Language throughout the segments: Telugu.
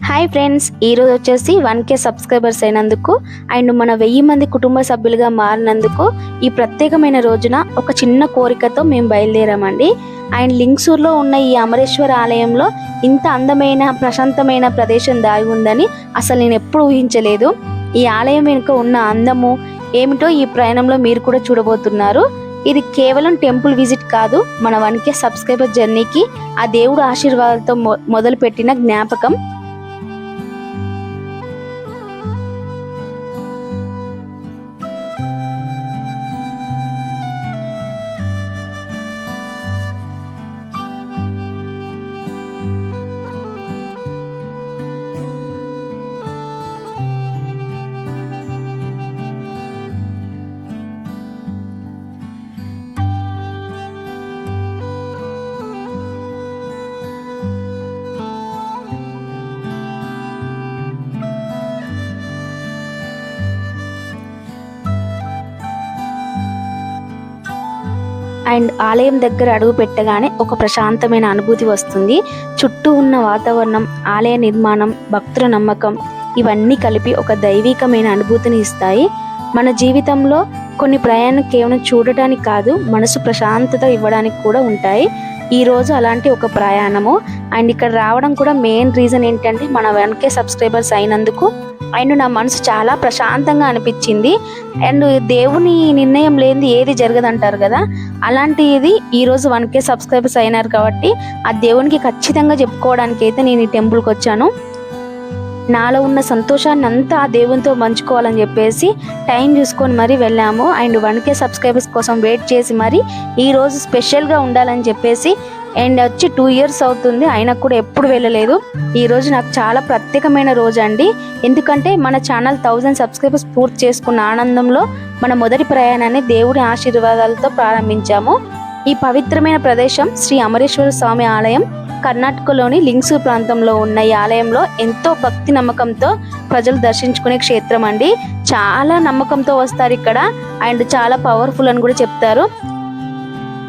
హాయ్ ఫ్రెండ్స్, ఈరోజు వచ్చేసి 1K సబ్స్క్రైబర్స్ అయినందుకు అండ్ మన 1000 మంది కుటుంబ సభ్యులుగా మారినందుకు ఈ ప్రత్యేకమైన రోజున ఒక చిన్న కోరికతో మేము బయలుదేరామండి. అండ్ లింక్సూర్లో ఉన్న ఈ అమరేశ్వర ఆలయంలో ఇంత అందమైన ప్రశాంతమైన ప్రదేశం దాగి ఉందని అసలు నేను ఎప్పుడు ఊహించలేదు. ఈ ఆలయం వెనుక ఉన్న అందము ఏమిటో ఈ ప్రయాణంలో మీరు కూడా చూడబోతున్నారు. ఇది కేవలం టెంపుల్ విజిట్ కాదు, మన 1K సబ్స్క్రైబర్ జర్నీకి ఆ దేవుడు ఆశీర్వాదాలతో మొదలు పెట్టిన జ్ఞాపకం. అండ్ ఆలయం దగ్గర అడుగు పెట్టగానే ఒక ప్రశాంతమైన అనుభూతి వస్తుంది. చుట్టూ ఉన్న వాతావరణం, ఆలయ నిర్మాణం, భక్తుల నమ్మకం ఇవన్నీ కలిపి ఒక దైవికమైన అనుభూతిని ఇస్తాయి. మన జీవితంలో కొన్ని ప్రయాణం కేవలం చూడటానికి కాదు, మనసు ప్రశాంతత ఇవ్వడానికి కూడా ఉంటాయి. ఈ రోజు అలాంటి ఒక ప్రయాణము. అండ్ ఇక్కడ రావడం కూడా మెయిన్ రీజన్ ఏంటంటే మన 1K సబ్స్క్రైబర్స్ అయినందుకు. అండ్ నా మనసు చాలా ప్రశాంతంగా అనిపించింది. అండ్ దేవుని నిర్ణయం లేనిది ఏది జరగదంటారు కదా, అలాంటిది ఈరోజు 1K సబ్స్క్రైబర్స్ అయినారు కాబట్టి ఆ దేవునికి ఖచ్చితంగా చెప్పుకోవడానికి అయితే నేను ఈ టెంపుల్కి వచ్చాను. నాలో ఉన్న సంతోషాన్ని అంతా ఆ దేవునితో పంచుకోవాలని చెప్పేసి టైం చూసుకొని మరీ వెళ్ళాము. అండ్ 1K సబ్స్క్రైబర్స్ కోసం వెయిట్ చేసి మరి ఈరోజు స్పెషల్గా ఉండాలని చెప్పేసి అండ్ వచ్చి 2 years అవుతుంది, అయినా కూడా ఎప్పుడు వెళ్ళలేదు. ఈరోజు నాకు చాలా ప్రత్యేకమైన రోజు అండి. ఎందుకంటే మన ఛానల్ 1000 సబ్స్క్రైబర్స్ పూర్తి చేసుకున్న ఆనందంలో మన మొదటి ప్రయాణాన్ని దేవుడి ఆశీర్వాదాలతో ప్రారంభించాము. ఈ పవిత్రమైన ప్రదేశం శ్రీ అమరేశ్వర స్వామి ఆలయం కర్ణాటకలోని లింక్సూర్ ప్రాంతంలో ఉన్న ఈ ఆలయంలో ఎంతో భక్తి నమ్మకంతో ప్రజలు దర్శించుకునే క్షేత్రం అండి. చాలా నమ్మకంతో వస్తారు ఇక్కడ. అండ్ చాలా పవర్ఫుల్ అని కూడా చెప్తారు.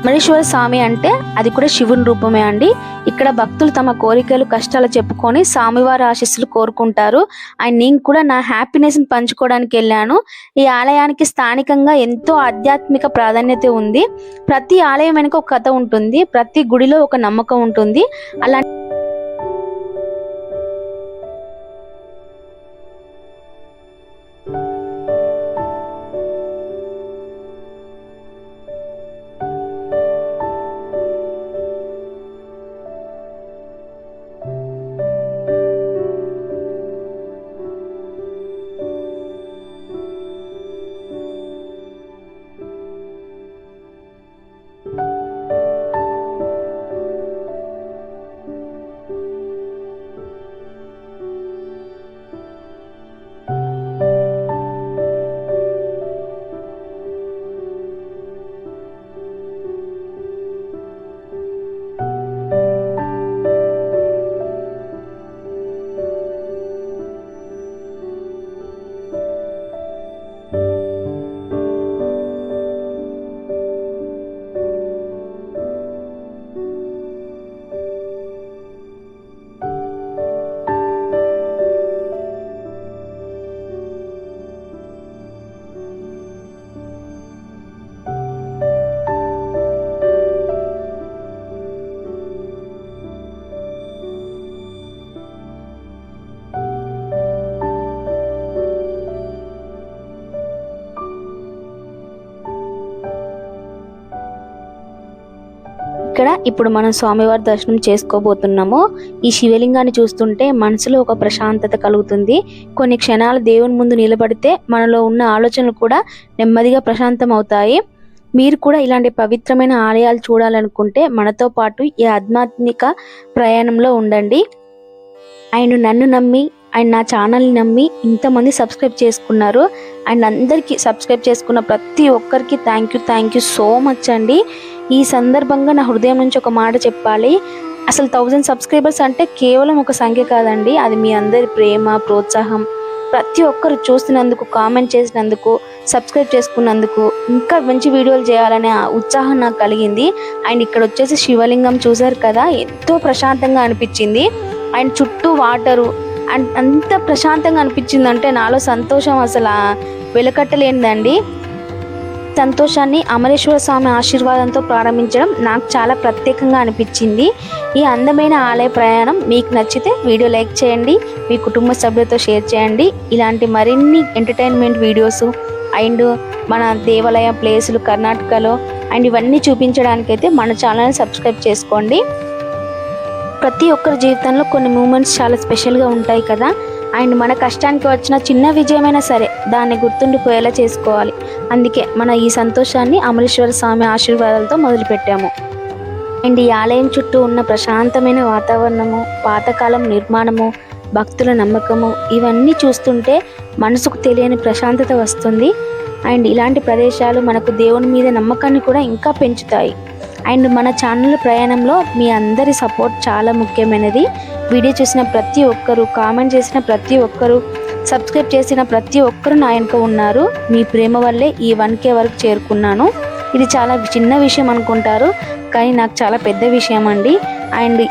అమరేశ్వర స్వామి అంటే అది కూడా శివుని రూపమే అండి. ఇక్కడ భక్తులు తమ కోరికలు కష్టాలు చెప్పుకొని స్వామివారి ఆశీస్సులు కోరుకుంటారు. అండ్ నేను కూడా నా హ్యాపీనెస్ని పంచుకోవడానికి వెళ్ళాను. ఈ ఆలయానికి స్థానికంగా ఎంతో ఆధ్యాత్మిక ప్రాధాన్యత ఉంది. ప్రతి ఆలయం వెనుక ఒక కథ ఉంటుంది, ప్రతి గుడిలో ఒక నమ్మకం ఉంటుంది. అలా ఇక్కడ ఇప్పుడు మనం స్వామివారి దర్శనం చేసుకోబోతున్నాము. ఈ శివలింగాన్ని చూస్తుంటే మనసులో ఒక ప్రశాంతత కలుగుతుంది. కొన్ని క్షణాలు దేవుని ముందు నిలబడితే మనలో ఉన్న ఆలోచనలు కూడా నెమ్మదిగా ప్రశాంతం అవుతాయి. మీరు కూడా ఇలాంటి పవిత్రమైన ఆలయాలు చూడాలనుకుంటే మనతో పాటు ఈ ఆధ్యాత్మిక ప్రయాణంలో ఉండండి. అండ్ నన్ను నమ్మి అండ్ నా ఛానల్ని నమ్మి ఇంతమంది సబ్స్క్రైబ్ చేసుకున్నారు. అండ్ అందరికీ సబ్స్క్రైబ్ చేసుకున్న ప్రతి ఒక్కరికి థ్యాంక్ యూ సో మచ్ అండి. ఈ సందర్భంగా నా హృదయం నుంచి ఒక మాట చెప్పాలి. అసలు 1000 సబ్స్క్రైబర్స్ అంటే కేవలం ఒక సంఖ్య కాదండి, అది మీ అందరి ప్రేమ, ప్రోత్సాహం. ప్రతి ఒక్కరు చూస్తున్నందుకు, కామెంట్ చేసినందుకు, సబ్స్క్రైబ్ చేసుకున్నందుకు, ఇంకా మంచి వీడియోలు చేయాలనే ఉత్సాహం నాకు కలిగింది. అండ్ ఇక్కడ వచ్చేసి శివలింగం చూసారు కదా, ఎంతో ప్రశాంతంగా అనిపించింది. అండ్ చుట్టూ వాటరు, అంత ప్రశాంతంగా అనిపించిందంటే నాలో సంతోషం అసలు వెలకట్టలేనిదండి. సంతోషాన్ని అమరేశ్వర స్వామి ఆశీర్వాదంతో ప్రారంభించడం నాకు చాలా ప్రత్యేకంగా అనిపించింది. ఈ అందమైన ఆలయ ప్రయాణం మీకు నచ్చితే వీడియో లైక్ చేయండి, మీ కుటుంబ సభ్యులతో షేర్ చేయండి. ఇలాంటి మరిన్ని ఎంటర్టైన్మెంట్ వీడియోస్ అండ్ మన దేవాలయ ప్లేసులు కర్ణాటకలో అండ్ ఇవన్నీ చూపించడానికైతే మన ఛానల్ని సబ్స్క్రైబ్ చేసుకోండి. ప్రతి ఒక్కరి జీవితంలో కొన్ని మూమెంట్స్ చాలా స్పెషల్గా ఉంటాయి కదా. అండ్ మన కష్టానికి వచ్చిన చిన్న విజయమైనా సరే దాన్ని గుర్తుండిపోయేలా చేసుకోవాలి. అందుకే మన ఈ సంతోషాన్ని అమరేశ్వర స్వామి ఆశీర్వాదాలతో మొదలుపెట్టాము. అండ్ ఈ ఆలయం చుట్టూ ఉన్న ప్రశాంతమైన వాతావరణము, పాతకాలం నిర్మాణము, భక్తుల నమ్మకము ఇవన్నీ చూస్తుంటే మనసుకు తెలియని ప్రశాంతత వస్తుంది. అండ్ ఇలాంటి ప్రదేశాలు మనకు దేవుని మీద నమ్మకాన్ని కూడా ఇంకా పెంచుతాయి. అండ్ మన ఛానల్ ప్రయాణంలో మీ అందరి సపోర్ట్ చాలా ముఖ్యమైనది. వీడియో చూసిన ప్రతి ఒక్కరు, కామెంట్ చేసిన ప్రతి ఒక్కరు, సబ్స్క్రైబ్ చేసిన ప్రతి ఒక్కరు నా వెనుక ఉన్నారు. మీ ప్రేమ వల్లే ఈ 1K వరకు చేరుకున్నాను. ఇది చాలా చిన్న విషయం అనుకుంటారు, కానీ నాకు చాలా పెద్ద విషయం అండి. అండ్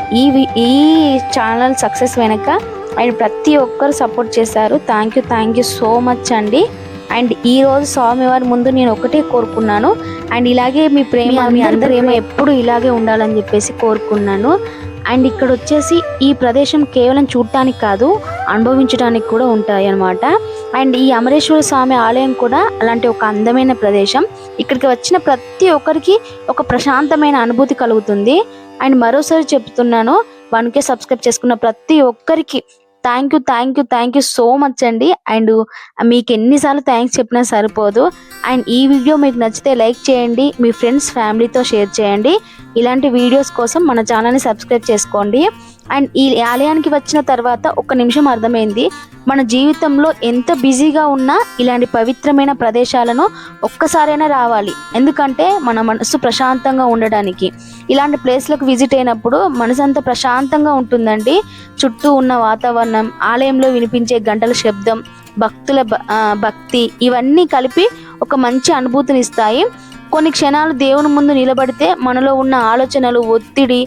ఈ ఛానల్ సక్సెస్ వెనక అండ్ ప్రతి ఒక్కరు సపోర్ట్ చేశారు. థ్యాంక్ యూ సో మచ్ అండి. అండ్ ఈరోజు స్వామివారి ముందు నేను ఒకటే కోరుకున్నాను, అండ్ ఇలాగే మీ ప్రేమ, మీ అందరి ప్రేమ ఎప్పుడు ఇలాగే ఉండాలని చెప్పేసి కోరుకున్నాను. అండ్ ఇక్కడ వచ్చేసి ఈ ప్రదేశం కేవలం చూడటానికి కాదు, అనుభవించడానికి కూడా ఉంటాయి అన్నమాట. అండ్ ఈ అమరేశ్వర స్వామి ఆలయం కూడా అలాంటి ఒక అందమైన ప్రదేశం. ఇక్కడికి వచ్చిన ప్రతి ఒక్కరికి ఒక ప్రశాంతమైన అనుభూతి కలుగుతుంది. అండ్ మరోసారి చెప్తున్నాను, 1K సబ్స్క్రైబ్ చేసుకున్న ప్రతి ఒక్కరికి థ్యాంక్ యూ సో మచ్ అండి. అండ్ మీకు ఎన్నిసార్లు థ్యాంక్స్ చెప్పినా సరిపోదు. అండ్ ఈ వీడియో మీకు నచ్చితే లైక్ చేయండి, మీ ఫ్రెండ్స్ ఫ్యామిలీతో షేర్ చేయండి. ఇలాంటి వీడియోస్ కోసం మన ఛానల్ని సబ్స్క్రైబ్ చేసుకోండి. అండ్ ఈ ఆలయానికి వచ్చిన తర్వాత ఒక నిమిషం అర్థమైంది, మన జీవితంలో ఎంత బిజీగా ఉన్నా ఇలాంటి పవిత్రమైన ప్రదేశాలను ఒక్కసారైనా రావాలి. ఎందుకంటే మన మనసు ప్రశాంతంగా ఉండడానికి. ఇలాంటి ప్లేస్లకు విజిట్ అయినప్పుడు మనసు అంతా ప్రశాంతంగా ఉంటుందండి. చుట్టూ ఉన్న వాతావరణం, ఆలయంలో వినిపించే గంటల శబ్దం, భక్తుల భక్తి ఇవన్నీ కలిపి ఒక మంచి అనుభూతిని ఇస్తాయి. కొన్ని క్షణాలు దేవుని ముందు నిలబడితే మనలో ఉన్న ఆలోచనలు, ఒత్తిడి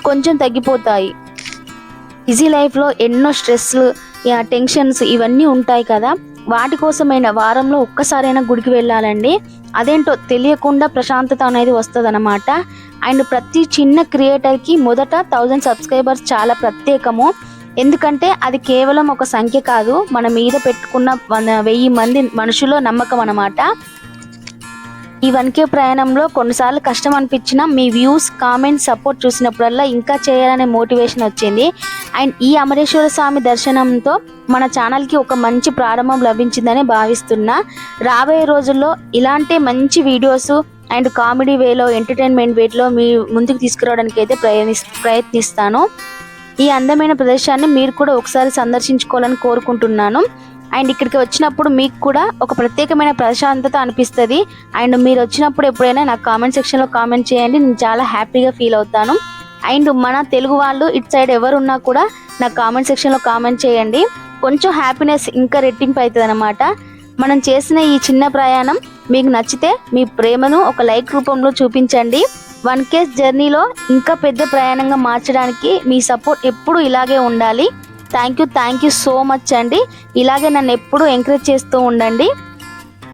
కొంచెం తగ్గిపోతాయి. బిజీ లైఫ్లో ఎన్నో స్ట్రెస్లు, టెన్షన్స్ ఇవన్నీ ఉంటాయి కదా, వాటి కోసమైనా వారంలో ఒక్కసారైనా గుడికి వెళ్ళాలండి. అదేంటో తెలియకుండా ప్రశాంతత అనేది వస్తుంది అన్నమాట. అండ్ ప్రతి చిన్న క్రియేటర్కి మొదట 1000 సబ్స్క్రైబర్స్ చాలా ప్రత్యేకము. ఎందుకంటే అది కేవలం ఒక సంఖ్య కాదు, మన మీద పెట్టుకున్న 1000 మంది మనుషుల నమ్మకం అన్నమాట. ఈ 1K ప్రయాణంలో కొన్నిసార్లు కష్టం అనిపించిన మీ వ్యూస్, కామెంట్స్, సపోర్ట్ చూసినప్పుడల్లా ఇంకా చేయాలనే మోటివేషన్ వచ్చింది. అండ్ ఈ అమరేశ్వర స్వామి దర్శనంతో మన ఛానల్కి ఒక మంచి ప్రారంభం లభించిందని భావిస్తున్నా. రాబోయే రోజుల్లో ఇలాంటి మంచి వీడియోస్ అండ్ కామెడీ వేలో, ఎంటర్టైన్మెంట్ వేలో మీ ముందుకు తీసుకురావడానికి అయితే ప్రయత్నిస్తాను. ఈ అందమైన ప్రదేశాన్ని మీరు కూడా ఒకసారి సందర్శించుకోవాలని కోరుకుంటున్నాను. అండ్ ఇక్కడికి వచ్చినప్పుడు మీకు కూడా ఒక ప్రత్యేకమైన ప్రశాంతత అనిపిస్తుంది. అండ్ మీరు వచ్చినప్పుడు ఎప్పుడైనా నాకు కామెంట్ సెక్షన్లో కామెంట్ చేయండి, నేను చాలా హ్యాపీగా ఫీల్ అవుతాను. అండ్ మన తెలుగు వాళ్ళు ఇటు సైడ్ ఎవరు ఉన్నా కూడా నాకు కామెంట్ సెక్షన్లో కామెంట్ చేయండి. కొంచెం హ్యాపీనెస్ ఇంకా రెట్టింపు అవుతుంది అన్నమాట. మనం చేసిన ఈ చిన్న ప్రయాణం మీకు నచ్చితే మీ ప్రేమను ఒక లైక్ రూపంలో చూపించండి. 1K జర్నీలో ఇంకా పెద్ద ప్రయాణంగా మార్చడానికి మీ సపోర్ట్ ఎప్పుడు ఇలాగే ఉండాలి. థ్యాంక్ యూ సో మచ్ అండి. ఇలాగే నన్ను ఎప్పుడూ ఎంకరేజ్ చేస్తూ ఉండండి.